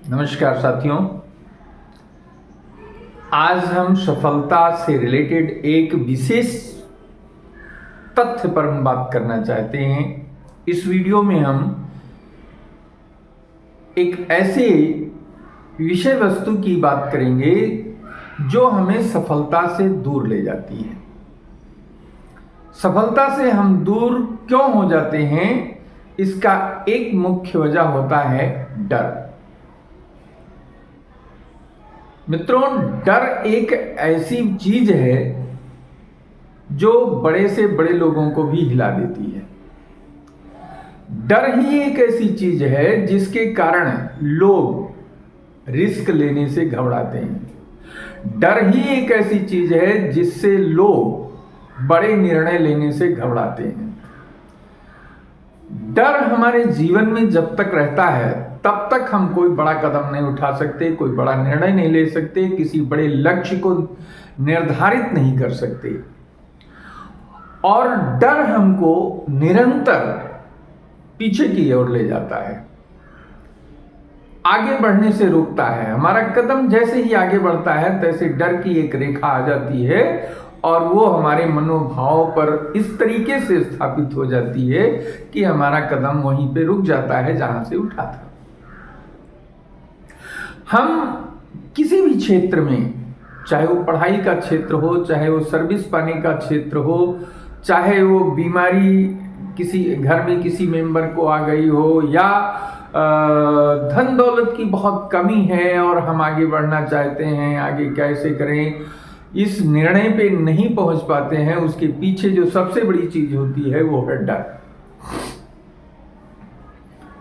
नमस्कार साथियों। आज हम सफलता से रिलेटेड एक विशेष तथ्य पर हम बात करना चाहते हैं। इस वीडियो में हम एक ऐसे विषय वस्तु की बात करेंगे जो हमें सफलता से दूर ले जाती है। सफलता से हम दूर क्यों हो जाते हैं, इसका एक मुख्य वजह होता है डर। मित्रों, डर एक ऐसी चीज है जो बड़े से बड़े लोगों को भी हिला देती है। डर ही एक ऐसी चीज है जिसके कारण लोग रिस्क लेने से घबराते हैं। डर ही एक ऐसी चीज है जिससे लोग बड़े निर्णय लेने से घबराते हैं। डर हमारे जीवन में जब तक रहता है तब तक हम कोई बड़ा कदम नहीं उठा सकते, कोई बड़ा निर्णय नहीं ले सकते, किसी बड़े लक्ष्य को निर्धारित नहीं कर सकते। और डर हमको निरंतर पीछे की ओर ले जाता है, आगे बढ़ने से रोकता है। हमारा कदम जैसे ही आगे बढ़ता है तैसे डर की एक रेखा आ जाती है और वो हमारे मनोभाव पर इस तरीके से स्थापित हो जाती है कि हमारा कदम वहीं पे रुक जाता है जहां से उठा था। हम किसी भी क्षेत्र में, चाहे वो पढ़ाई का क्षेत्र हो, चाहे वो सर्विस पाने का क्षेत्र हो, चाहे वो बीमारी किसी घर में किसी मेंबर को आ गई हो, या धन दौलत की बहुत कमी है और हम आगे बढ़ना चाहते हैं, आगे कैसे करें, इस निर्णय पे नहीं पहुंच पाते हैं, उसके पीछे जो सबसे बड़ी चीज होती है वो है डर।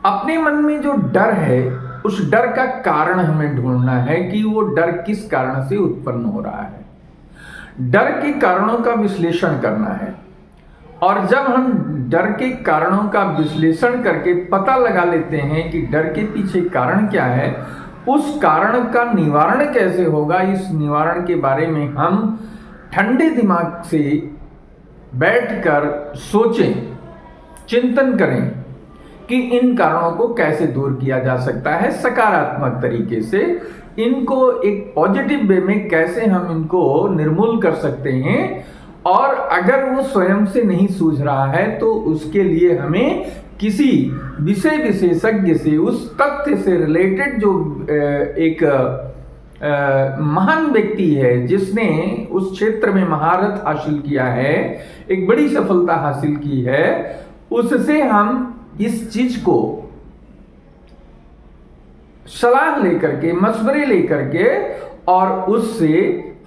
अपने मन में जो डर है उस डर का कारण हमें ढूंढना है कि वो डर किस कारण से उत्पन्न हो रहा है। डर के कारणों का विश्लेषण करना है और जब हम डर के कारणों का विश्लेषण करके पता लगा लेते हैं कि डर के पीछे कारण क्या है, उस कारण का निवारण कैसे होगा, इस निवारण के बारे में हम ठंडे दिमाग से बैठकर सोचें, चिंतन करें कि इन कारणों को कैसे दूर किया जा सकता है सकारात्मक तरीके से। इनको एक पॉजिटिव वे में कैसे हम इनको निर्मूल कर सकते हैं, और अगर वो स्वयं से नहीं सूझ रहा है तो उसके लिए हमें किसी विषय विशेषज्ञ से, उस तथ्य से रिलेटेड जो एक महान व्यक्ति है जिसने उस क्षेत्र में महारत हासिल किया है, एक बड़ी सफलता हासिल की है, उससे हम इस चीज को सलाह लेकर के, मशवरे लेकर के, और उससे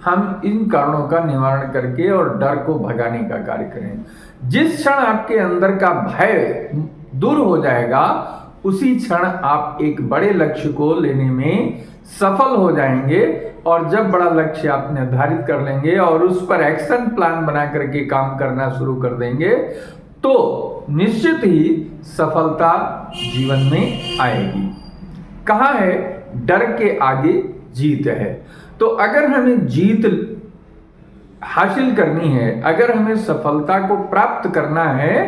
हम इन कारणों का निवारण करके और डर को भगाने का कार्य करें। जिस क्षण आपके अंदर का भय दूर हो जाएगा उसी क्षण आप एक बड़े लक्ष्य को लेने में सफल हो जाएंगे। और जब बड़ा लक्ष्य आप निर्धारित कर लेंगे और उस पर एक्शन प्लान बना करके काम करना शुरू कर देंगे तो निश्चित ही सफलता जीवन में आएगी। कहाँ है? डर के आगे जीत है। तो अगर हमें जीत हासिल करनी है, अगर हमें सफलता को प्राप्त करना है,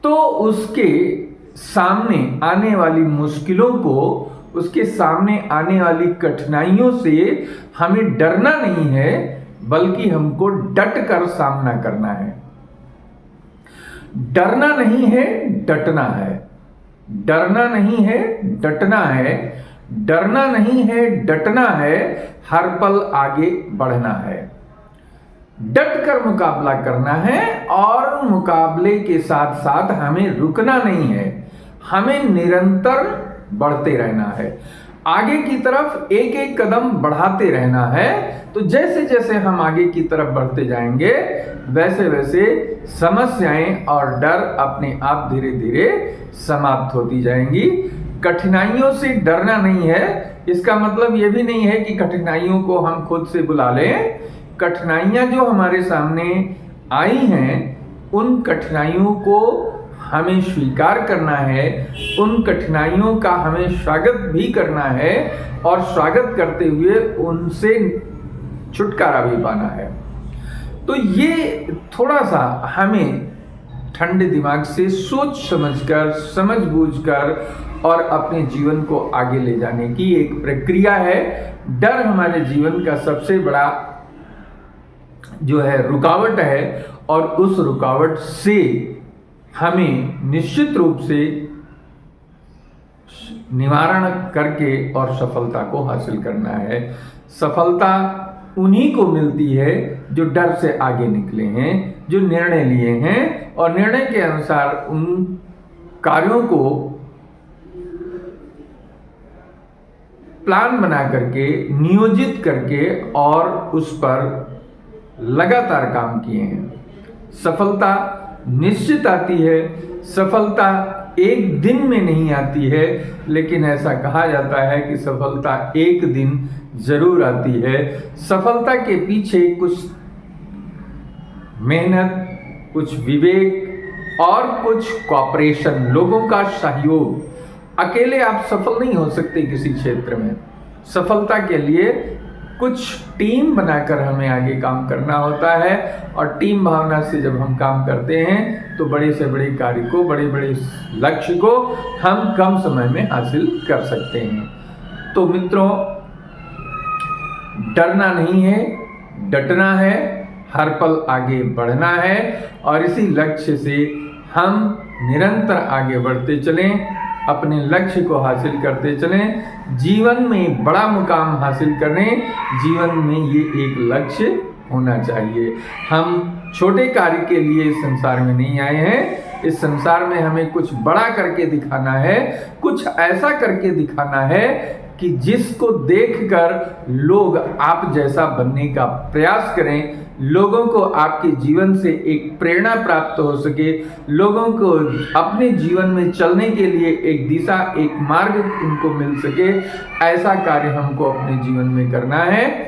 तो उसके सामने आने वाली मुश्किलों को, उसके सामने आने वाली कठिनाइयों से हमें डरना नहीं है, बल्कि हमको डट कर सामना करना है। डरना नहीं है, डटना है। डरना नहीं है, डटना है। डरना नहीं है, डटना है। हर पल आगे बढ़ना है, डट कर मुकाबला करना है, और मुकाबले के साथ साथ हमें रुकना नहीं है, हमें निरंतर बढ़ते रहना है, आगे की तरफ एक एक कदम बढ़ाते रहना है। तो जैसे जैसे हम आगे की तरफ बढ़ते जाएंगे वैसे वैसे समस्याएं और डर अपने आप धीरे धीरे समाप्त होती जाएंगी। कठिनाइयों से डरना नहीं है, इसका मतलब ये भी नहीं है कि कठिनाइयों को हम खुद से बुला लें। कठिनाइयां जो हमारे सामने आई हैं, उन कठिनाइयों को हमें स्वीकार करना है, उन कठिनाइयों का हमें स्वागत भी करना है, और स्वागत करते हुए उनसे छुटकारा भी पाना है। तो ये थोड़ा सा हमें ठंडे दिमाग से सोच समझकर, समझ बूझकर और अपने जीवन को आगे ले जाने की एक प्रक्रिया है। डर हमारे जीवन का सबसे बड़ा जो है रुकावट है, और उस रुकावट से हमें निश्चित रूप से निवारण करके और सफलता को हासिल करना है। सफलता उन्हीं को मिलती है जो डर से आगे निकले हैं, जो निर्णय लिए हैं और निर्णय के अनुसार उन कार्यों को प्लान बना करके, नियोजित करके और उस पर लगातार काम किए हैं। सफलता निश्चित आती है, सफलता एक दिन में नहीं आती है, लेकिन ऐसा कहा जाता है कि सफलता एक दिन जरूर आती है। सफलता के पीछे कुछ मेहनत, कुछ विवेक और कुछ कॉपरेशन, लोगों का सहयोग। अकेले आप सफल नहीं हो सकते किसी क्षेत्र में। सफलता के लिए कुछ टीम बनाकर हमें आगे काम करना होता है, और टीम भावना से जब हम काम करते हैं तो बड़े से बड़े कार्य को, बड़े बड़े लक्ष्य को हम कम समय में हासिल कर सकते हैं। तो मित्रों, डरना नहीं है, डटना है, हर पल आगे बढ़ना है, और इसी लक्ष्य से हम निरंतर आगे बढ़ते चलें, अपने लक्ष्य को हासिल करते चलें, जीवन में बड़ा मुकाम हासिल करें। जीवन में ये एक लक्ष्य होना चाहिए। हम छोटे कार्य के लिए इस संसार में नहीं आए हैं। इस संसार में हमें कुछ बड़ा करके दिखाना है, कुछ ऐसा करके दिखाना है कि जिसको देखकर लोग आप जैसा बनने का प्रयास करें, लोगों को आपके जीवन से एक प्रेरणा प्राप्त हो सके, लोगों को अपने जीवन में चलने के लिए एक दिशा, एक मार्ग उनको मिल सके। ऐसा कार्य हमको अपने जीवन में करना है।